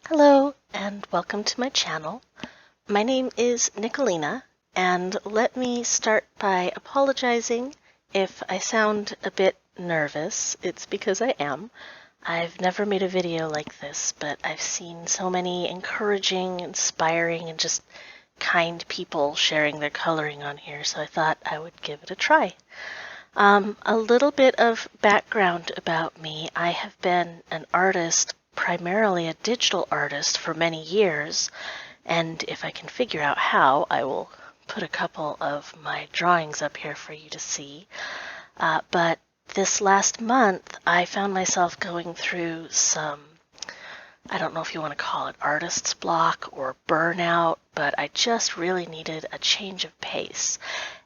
Hello and welcome to my channel. My name is Nicolina, and let me start by apologizing if I sound a bit nervous. It's because I am. I've never made a video like this, but I've seen so many encouraging, inspiring, and just kind people sharing their coloring on here, so I thought I would give it a try. A little bit of background about me. I have been an artist, primarily a digital artist, for many years, and if I can figure out how, I will put a couple of my drawings up here for you to see. But this last month, I found myself going through some, I don't know if you want to call it artist's block or burnout, but I just really needed a change of pace.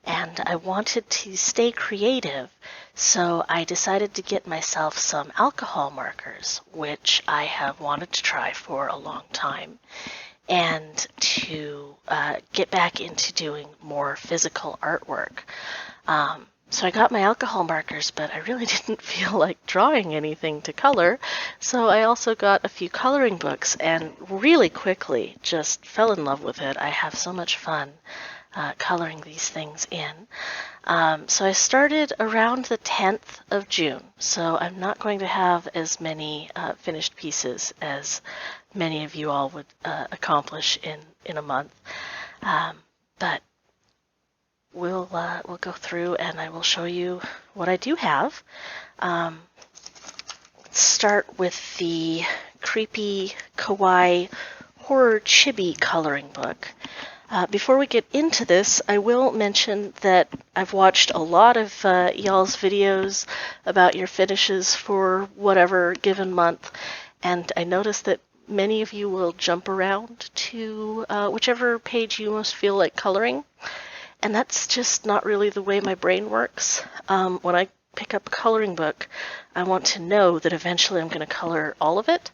And I wanted to stay creative, so I decided to get myself some alcohol markers, which I have wanted to try for a long time, and to get back into doing more physical artwork. So I got my alcohol markers, but I really didn't feel like drawing anything to color, so I also got a few coloring books and really quickly just fell in love with it. I have so much fun coloring these things in. So I started around the 10th of June, so I'm not going to have as many finished pieces as many of you all would accomplish in a month. But we'll go through and I will show you what I do have. Let's start with the creepy Kawaii horror chibi coloring book. Before we get into this, I will mention that I've watched a lot of y'all's videos about your finishes for whatever given month, and I noticed that many of you will jump around to whichever page you most feel like coloring, and that's just not really the way my brain works. When I pick up a coloring book, I want to know that eventually I'm going to color all of it.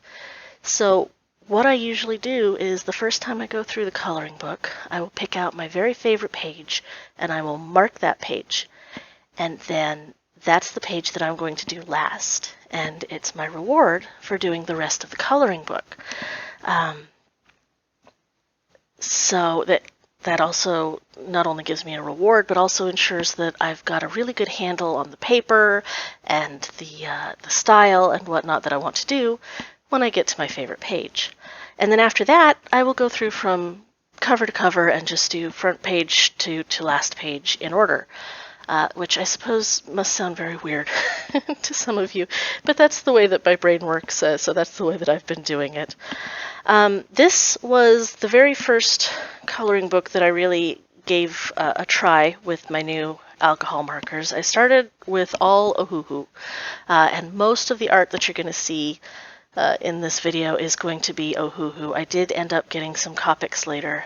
So what I usually do is the first time I go through the coloring book, I will pick out my very favorite page and I will mark that page. And then that's the page that I'm going to do last. And it's my reward for doing the rest of the coloring book. So that also not only gives me a reward, but also ensures that I've got a really good handle on the paper and the style and whatnot that I want to do when I get to my favorite page. And then after that, I will go through from cover to cover and just do front page to last page in order, which I suppose must sound very weird to some of you, but that's the way that my brain works, so that's the way that I've been doing it. This was the very first coloring book that I really gave a try with my new alcohol markers. I started with all Ohuhu, and most of the art that you're going to see in this video is going to be Ohuhu. I did end up getting some Copics later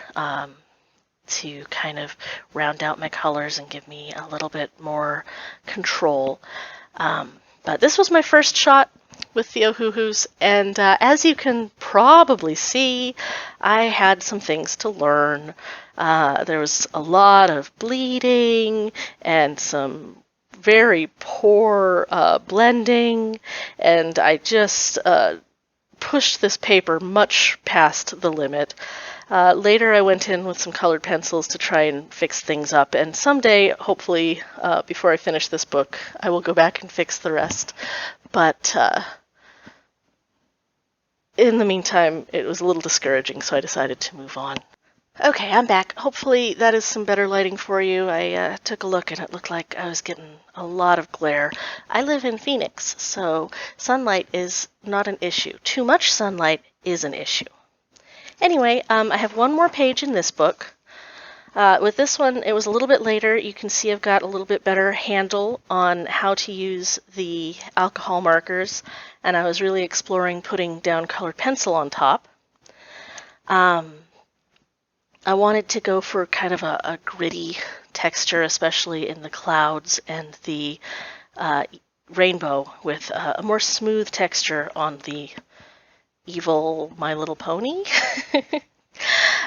to kind of round out my colors and give me a little bit more control. But this was my first shot with the Ohuhus, and as you can probably see, I had some things to learn. There was a lot of bleeding and some very poor blending, and I just pushed this paper much past the limit. Later I went in with some colored pencils to try and fix things up, and someday, hopefully, before I finish this book, I will go back and fix the rest. But in the meantime, it was a little discouraging, so I decided to move on. Okay, I'm back. Hopefully that is some better lighting for you. I took a look and it looked like I was getting a lot of glare. I live in Phoenix, so sunlight is not an issue. Too much sunlight is an issue. Anyway, I have one more page in this book. With this one, it was a little bit later. You can see I've got a little bit better handle on how to use the alcohol markers, and I was really exploring putting down colored pencil on top. I wanted to go for kind of a gritty texture, especially in the clouds and the rainbow, with a more smooth texture on the evil My Little Pony.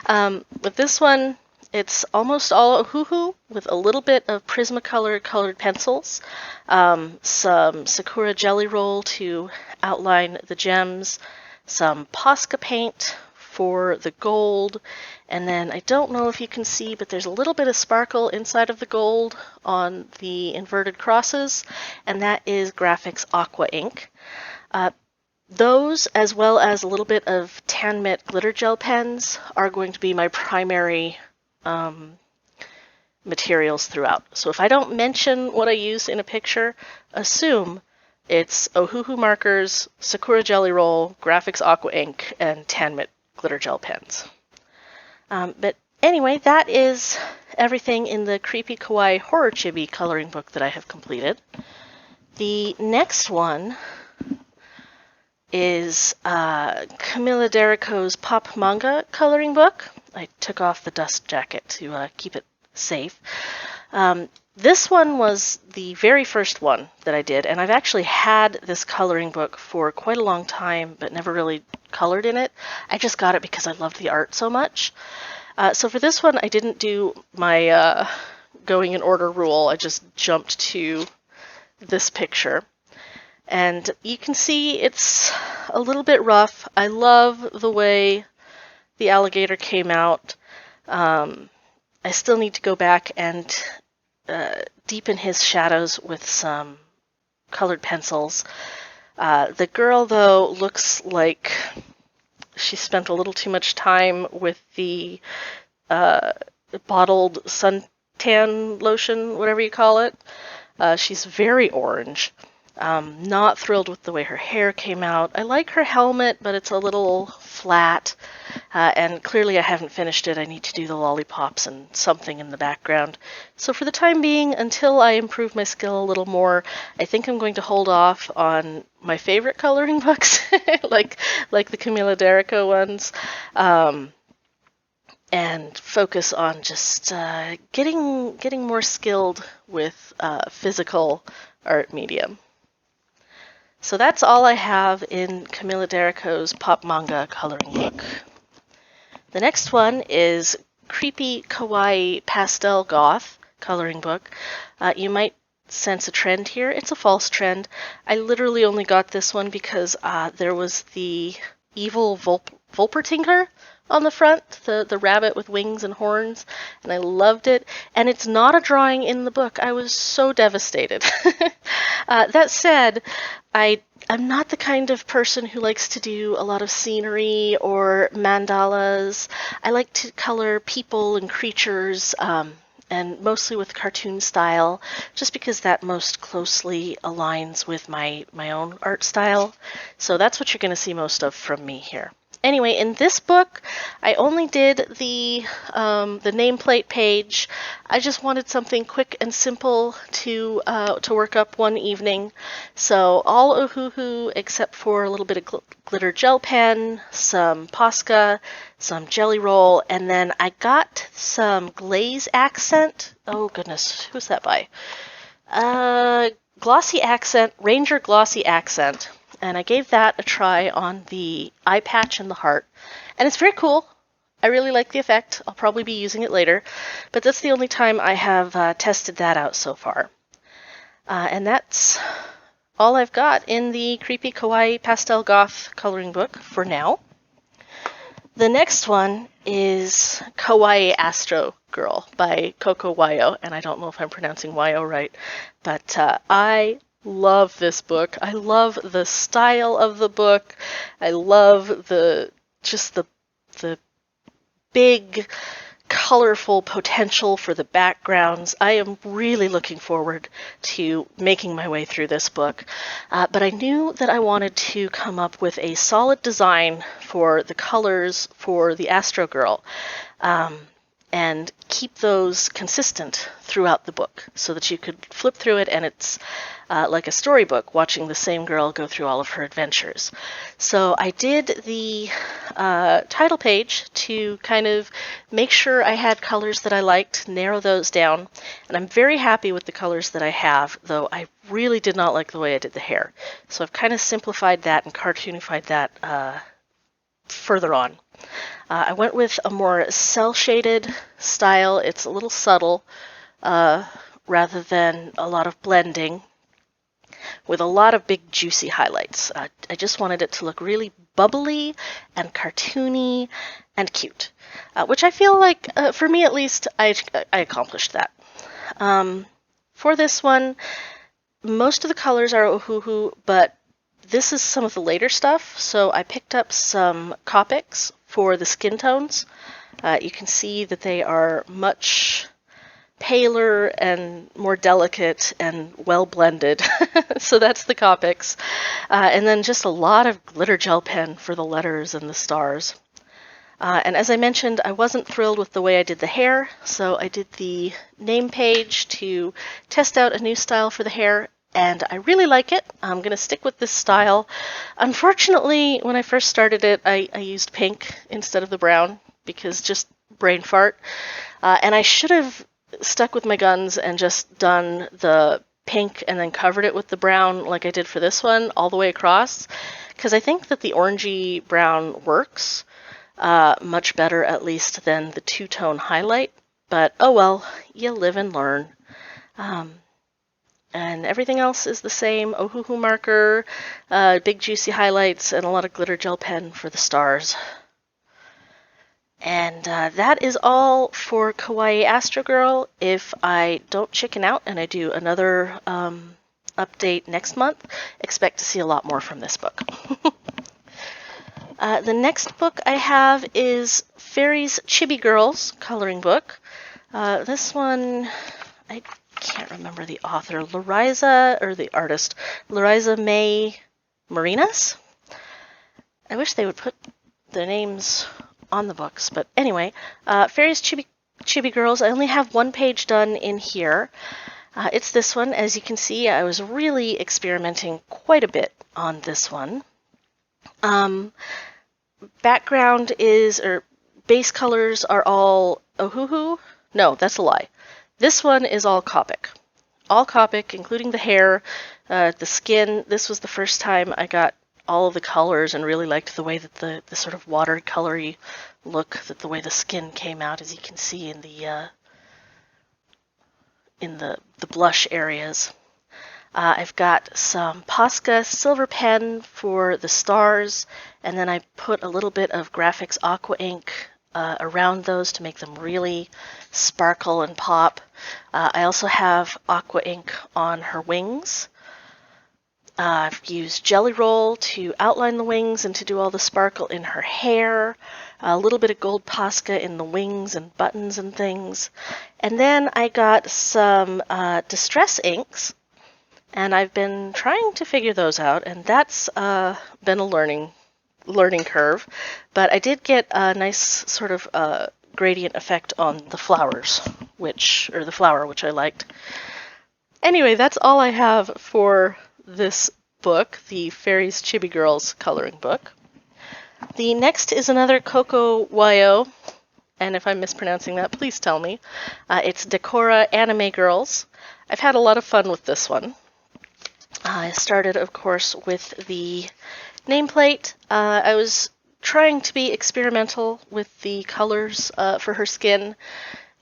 With this one, it's almost all Ohuhu with a little bit of Prismacolor colored pencils, some Sakura Jelly Roll to outline the gems, some Posca paint for the gold, and then I don't know if you can see, but there's a little bit of sparkle inside of the gold on the inverted crosses, and that is Graphics Aqua ink. Those, as well as a little bit of Tan Mitt glitter gel pens, are going to be my primary materials throughout. So if I don't mention what I use in a picture, assume it's Ohuhu markers, Sakura Jelly Roll, Graphics Aqua ink, and Tan Mitt glitter gel pens. But anyway, that is everything in the Creepy Kawaii Horror Chibi coloring book that I have completed. The next one is Camilla Derico's Pop Manga coloring book. I took off the dust jacket to keep it safe. This one was the very first one that I did, and I've actually had this coloring book for quite a long time, but never really colored in it. I just got it because I loved the art so much. So for this one, I didn't do my going in order rule. I just jumped to this picture. And you can see it's a little bit rough. I love the way the alligator came out. I still need to go back and deepen his shadows with some colored pencils. The girl, though, looks like she spent a little too much time with the bottled suntan lotion, whatever you call it. She's very orange. Not thrilled with the way her hair came out. I like her helmet, but it's a little flat. And clearly I haven't finished it. I need to do the lollipops and something in the background. So for the time being, until I improve my skill a little more, I think I'm going to hold off on my favorite coloring books, like the Camilla Derico ones, and focus on just getting more skilled with physical art medium. So that's all I have in Camilla Derico's Pop Manga coloring book. The next one is Creepy Kawaii Pastel Goth coloring book. You might sense a trend here. It's a false trend. I literally only got this one because there was the evil Volpertinker on the front, the rabbit with wings and horns, and I loved it. And it's not a drawing in the book. I was so devastated. That said, I'm not the kind of person who likes to do a lot of scenery or mandalas. I like to color people and creatures, and mostly with cartoon style, just because that most closely aligns with my own art style. So that's what you're going to see most of from me here. Anyway, in this book, I only did the nameplate page. I just wanted something quick and simple to work up one evening. So all Ohuhu except for a little bit of glitter gel pen, some Posca, some jelly roll, and then I got some glaze accent. Oh goodness, who's that by? Glossy accent, Ranger Glossy Accent. And I gave that a try on the eye patch and the heart. And it's very cool. I really like the effect. I'll probably be using it later. But that's the only time I have tested that out so far. And that's all I've got in the Creepy Kawaii Pastel Goth coloring book for now. The next one is Kawaii Astro Girl by Coco Wayo. And I don't know if I'm pronouncing Wayo right. But I love this book. I love the style of the book. I love the big, colorful potential for the backgrounds. I am really looking forward to making my way through this book. But I knew that I wanted to come up with a solid design for the colors for the Astro Girl. And keep those consistent throughout the book so that you could flip through it and it's like a storybook, watching the same girl go through all of her adventures. So I did the title page to kind of make sure I had colors that I liked, narrow those down, and I'm very happy with the colors that I have, though I really did not like the way I did the hair. So I've kind of simplified that and cartoonified that further on. I went with a more cel-shaded style. It's a little subtle rather than a lot of blending, with a lot of big juicy highlights. I just wanted it to look really bubbly and cartoony and cute, which I feel like, for me at least, I accomplished that. For this one, most of the colors are Ohuhu, but this is some of the later stuff, so I picked up some Copics for the skin tones. You can see that they are much paler and more delicate and well blended. So that's the Copics. And then just a lot of glitter gel pen for the letters and the stars. And as I mentioned, I wasn't thrilled with the way I did the hair, so I did the name page to test out a new style for the hair, and I really like it. I'm going to stick with this style. Unfortunately, when I first started it, I used pink instead of the brown, because just brain fart. And I should have stuck with my guns and just done the pink and then covered it with the brown like I did for this one all the way across, because I think that the orangey brown works much better, at least, than the two-tone highlight. But oh well, you live and learn. And everything else is the same. Ohuhu marker, big juicy highlights, and a lot of glitter gel pen for the stars. And that is all for Kawaii Astro Girl. If I don't chicken out and I do another update next month, expect to see a lot more from this book. The next book I have is Fairies Chibi Girls coloring book. This one, I can't remember the author, or the artist, Larisa May Marinas? I wish they would put the names on the books, but anyway, Fairies Chibi Girls, I only have one page done in here. It's this one. As you can see, I was really experimenting quite a bit on this one. Background or base colors are all Ohuhu. No, that's a lie. This one is all Copic. All Copic, including the hair, the skin. This was the first time I got all of the colors and really liked the way that the sort of watercolory look, that the way the skin came out, as you can see in the blush areas. I've got some Posca silver pen for the stars, and then I put a little bit of Graphics Aqua ink around those to make them really sparkle and pop. I also have Aqua ink on her wings. I've used Jelly Roll to outline the wings and to do all the sparkle in her hair. A little bit of gold Posca in the wings and buttons and things. And then I got some Distress inks, and I've been trying to figure those out, and that's been a learning curve. But I did get a nice sort of gradient effect on the flowers, which I liked. Anyway, that's all I have for this book, the Fairies Chibi Girls coloring book. The next is another Coco Wayo, and if I'm mispronouncing that, please tell me. It's Decora Anime Girls. I've had a lot of fun with this one. I started, of course, with the nameplate. I was trying to be experimental with the colors for her skin.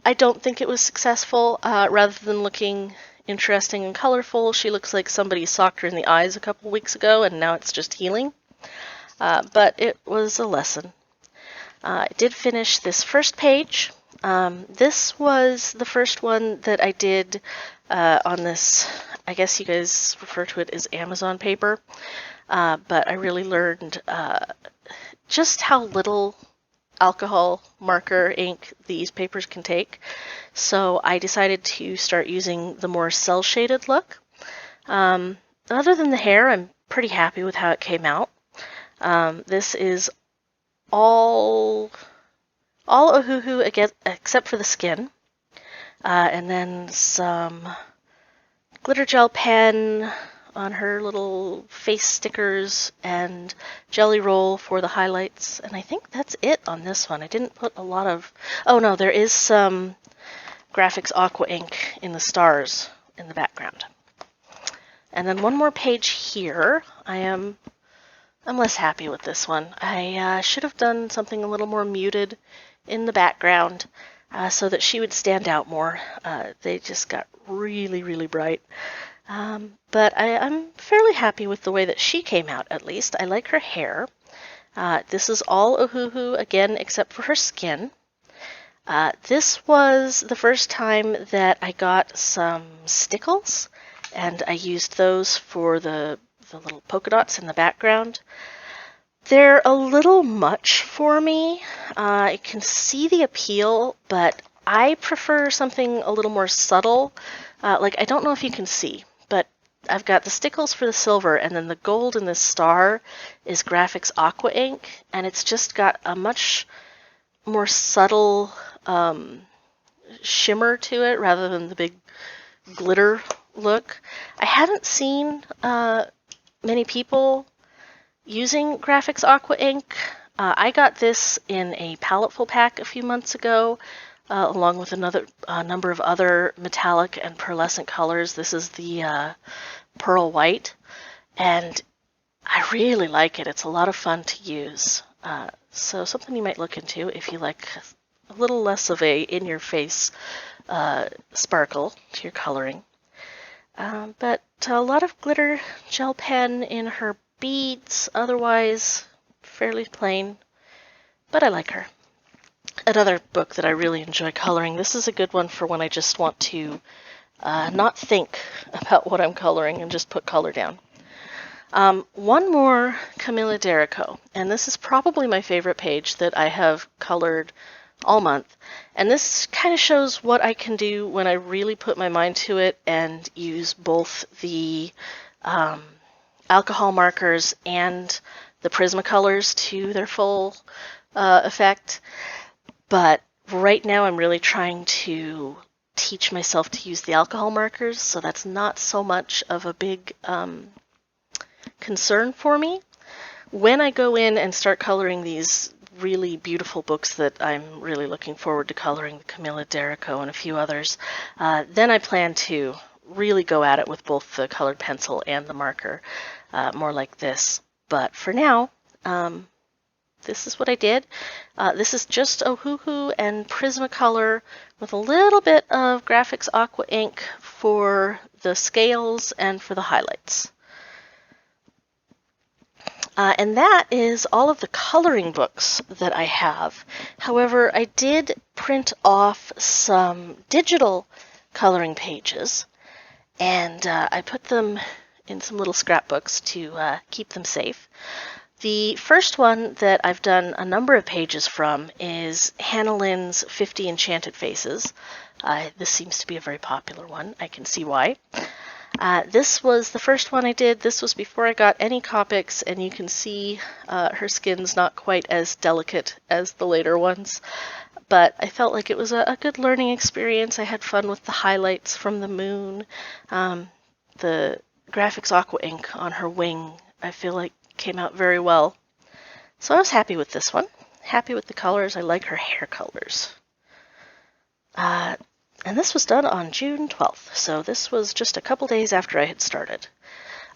I don't think it was successful. Rather than looking interesting and colorful, she looks like somebody socked her in the eyes a couple weeks ago, and now it's just healing. But it was a lesson. I did finish this first page. This was the first one that I did on this, I guess you guys refer to it as Amazon paper, but I really learned just how little alcohol marker ink these papers can take. So I decided to start using the more cel-shaded look. Other than the hair, I'm pretty happy with how it came out. This is all Ohuhu again, except for the skin. And then some glitter gel pen on her little face stickers and Jelly Roll for the highlights. And I think that's it on this one. I didn't put a lot of... Oh no, there is some Graphics Aqua ink in the stars in the background. And then one more page here. I'm less happy with this one. I should have done something a little more muted in the background so that she would stand out more. They just got really, really bright. But I'm fairly happy with the way that she came out, at least. I like her hair. This is all Ohuhu, again, except for her skin. This was the first time that I got some stickles, and I used those for the little polka dots in the background. They're a little much for me. I can see the appeal, but I prefer something a little more subtle. I don't know if you can see, but I've got the stickles for the silver, and then the gold in this star is Graphics Aqua ink, and it's just got a much more subtle shimmer to it rather than the big glitter look. I haven't seen many people using Graphics Aqua ink. I got this in a palettefull pack a few months ago, along with another number of other metallic and pearlescent colors. This is the pearl white, and I really like it. It's a lot of fun to use. So something you might look into if you like a little less of a in-your-face sparkle to your coloring. But a lot of glitter gel pen in her beads, otherwise fairly plain, but I like her. Another book that I really enjoy coloring. This is a good one for when I just want to not think about what I'm coloring and just put color down. One more Camilla Derico, and this is probably my favorite page that I have colored all month. And this kind of shows what I can do when I really put my mind to it and use both the alcohol markers and the Prismacolors to their full effect. But right now I'm really trying to teach myself to use the alcohol markers, so that's not so much of a big concern for me. When I go in and start coloring these really beautiful books that I'm really looking forward to coloring, the Camilla Derico and a few others, then I plan to really go at it with both the colored pencil and the marker, more like this. But for now, this is what I did. This is just Ohuhu and Prismacolor with a little bit of Graphics Aqua ink for the scales and for the highlights. And that is all of the coloring books that I have. However, I did print off some digital coloring pages, and I put them in some little scrapbooks to keep them safe. The first one that I've done a number of pages from is Hannah Lynn's 50 Enchanted Faces. This seems to be a very popular one. I can see why. This was the first one I did. This was before I got any Copics, and you can see her skin's not quite as delicate as the later ones. But I felt like it was a good learning experience. I had fun with the highlights from the moon. The Graphics Aqua ink on her wing, I feel like, came out very well. So I was happy with this one. Happy with the colors. I like her hair colors. And this was done on June 12th, so this was just a couple days after I had started.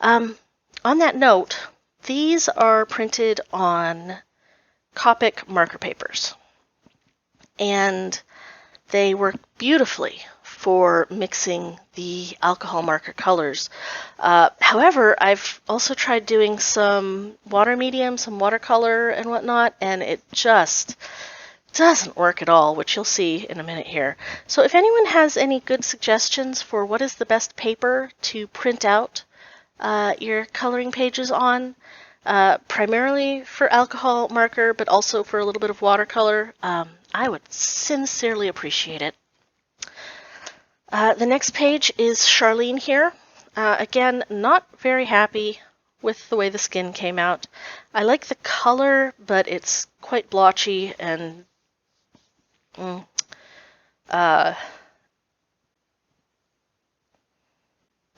On that note, these are printed on Copic marker papers, and they work beautifully for mixing the alcohol marker colors. However, I've also tried doing some water medium, some watercolor and whatnot, and it just doesn't work at all, which you'll see in a minute here. So if anyone has any good suggestions for what is the best paper to print out your coloring pages on, primarily for alcohol marker, but also for a little bit of watercolor, I would sincerely appreciate it. The next page is Charlene here. Again, not very happy with the way the skin came out. I like the color, but it's quite blotchy and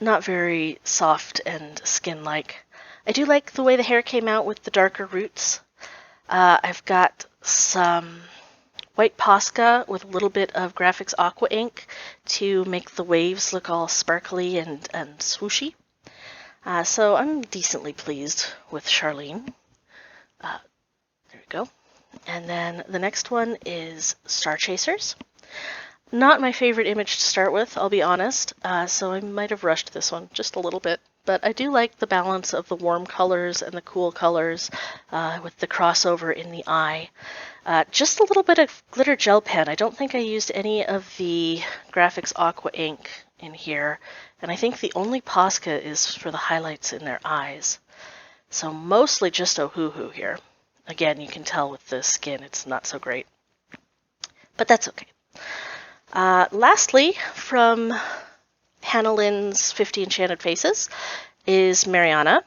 not very soft and skin-like. I do like the way the hair came out with the darker roots. I've got some white Posca with a little bit of Graphics Aqua ink to make the waves look all sparkly and swooshy. So I'm decently pleased with Charlene. There we go. And then the next one is Star Chasers. Not my favorite image to start with, I'll be honest, so I might have rushed this one just a little bit, but I do like the balance of the warm colors and the cool colors with the crossover in the eye. Just a little bit of glitter gel pen. I don't think I used any of the Graphics Aqua ink in here, and I think the only Posca is for the highlights in their eyes. So mostly just Ohuhu here. Again, you can tell with the skin it's not so great, but that's okay. Lastly, from Hannah Lynn's 50 Enchanted Faces is Mariana.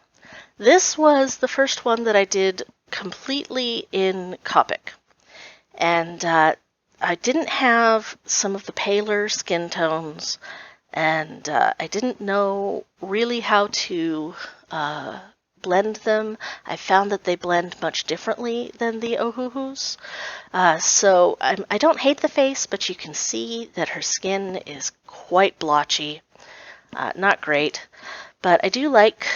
This was the first one that I did completely in Copic. And I didn't have some of the paler skin tones, and I didn't know really how to blend them. I found that they blend much differently than the Ohuhus. So I don't hate the face, but you can see that her skin is quite blotchy. Not great, but I do like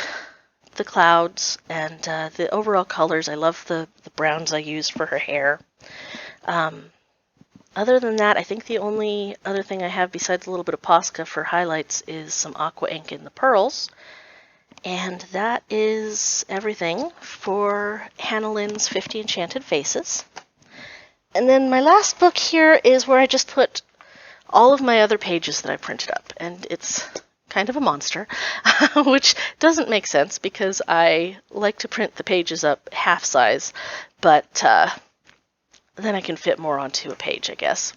the clouds and the overall colors. I love the browns I used for her hair. Other than that, I think the only other thing I have besides a little bit of Posca for highlights is some aqua ink in the pearls. And that is everything for Hannah Lynn's 50 Enchanted Faces. And then my last book here is where I just put all of my other pages that I printed up. And it's kind of a monster, which doesn't make sense because I like to print the pages up half size, but then I can fit more onto a page, I guess.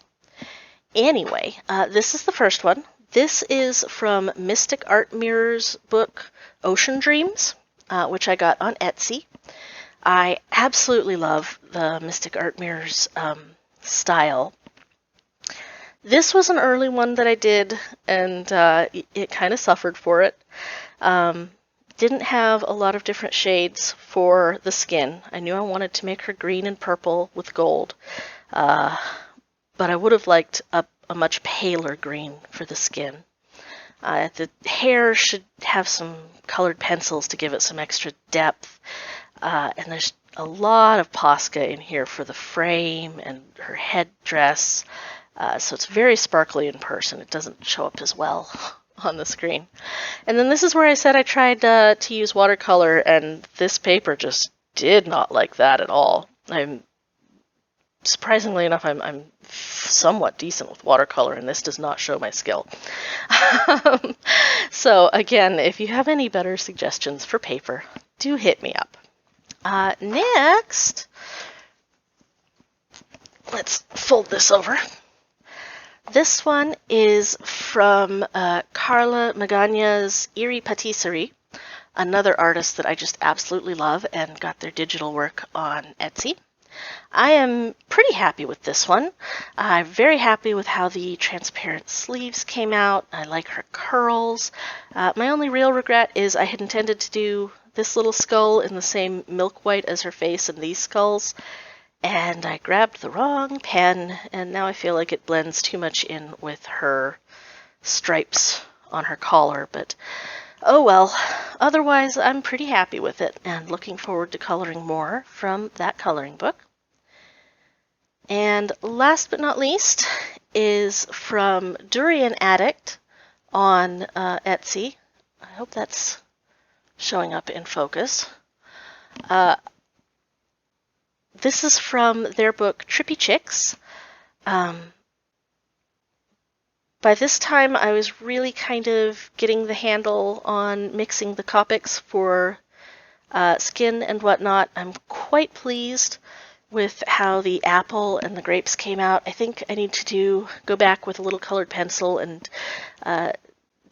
Anyway, this is the first one. This is from Mystic Art Mirror's book, Ocean Dreams, which I got on Etsy. I absolutely love the Mystic Art Mirror's style. This was an early one that I did, and it kind of suffered for it. Didn't have a lot of different shades for the skin. I knew I wanted to make her green and purple with gold, but I would have liked a much paler green for the skin. The hair should have some colored pencils to give it some extra depth, and there's a lot of Posca in here for the frame and her headdress. So it's very sparkly in person. It doesn't show up as well on the screen. And then this is where I said I tried to use watercolor, and this paper just did not like that at all. Surprisingly enough, I'm somewhat decent with watercolor, and this does not show my skill. So again, if you have any better suggestions for paper, do hit me up. Next, let's fold this over. This one is from Carla Magana's Eerie Patisserie, another artist that I just absolutely love and got their digital work on Etsy. I am pretty happy with this one. I'm very happy with how the transparent sleeves came out. I like her curls. My only real regret is I had intended to do this little skull in the same milk white as her face and these skulls, and I grabbed the wrong pen, and now I feel like it blends too much in with her stripes on her collar, but oh well. Otherwise, I'm pretty happy with it, and looking forward to coloring more from that coloring book. And last but not least is from Durian Addict on Etsy. I hope that's showing up in focus. This is from their book, Trippy Chicks. By this time, I was really kind of getting the handle on mixing the Copics for skin and whatnot. I'm quite pleased with how the apple and the grapes came out. I think I need to go back with a little colored pencil and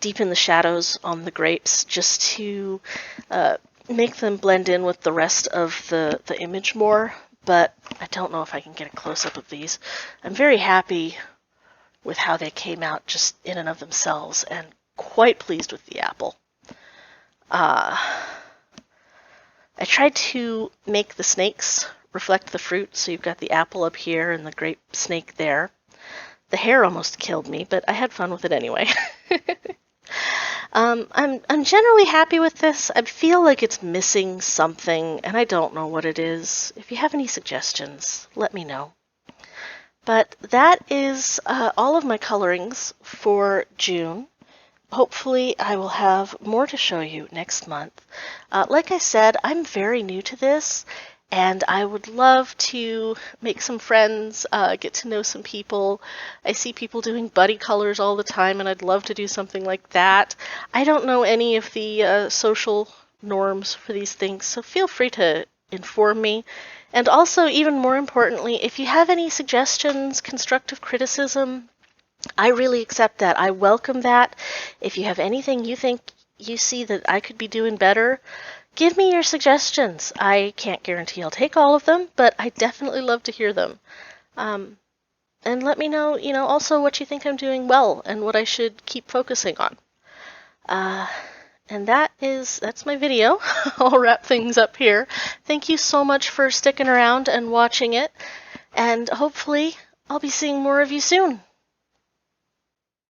deepen the shadows on the grapes just to make them blend in with the rest of the image more. But I don't know if I can get a close-up of these. I'm very happy with how they came out just in and of themselves, and quite pleased with the apple. I tried to make the snakes reflect the fruit, so you've got the apple up here and the grape snake there. The hair almost killed me, but I had fun with it anyway. I'm generally happy with this. I feel like it's missing something, and I don't know what it is. If you have any suggestions, let me know. But that is all of my colorings for June. hopefully I will have more to show you next month. Like I said, I'm very new to this, and I would love to make some friends, get to know some people. I see people doing buddy colors all the time, and I'd love to do something like that. I don't know any of the social norms for these things, so feel free to inform me. And also, even more importantly, if you have any suggestions, constructive criticism, I really accept that. I welcome that. If you have anything you think you see that I could be doing better, give me your suggestions. I can't guarantee I'll take all of them, but I definitely love to hear them. And let me know, also what you think I'm doing well and what I should keep focusing on. And that's my video. I'll wrap things up here. Thank you so much for sticking around and watching it. And hopefully I'll be seeing more of you soon.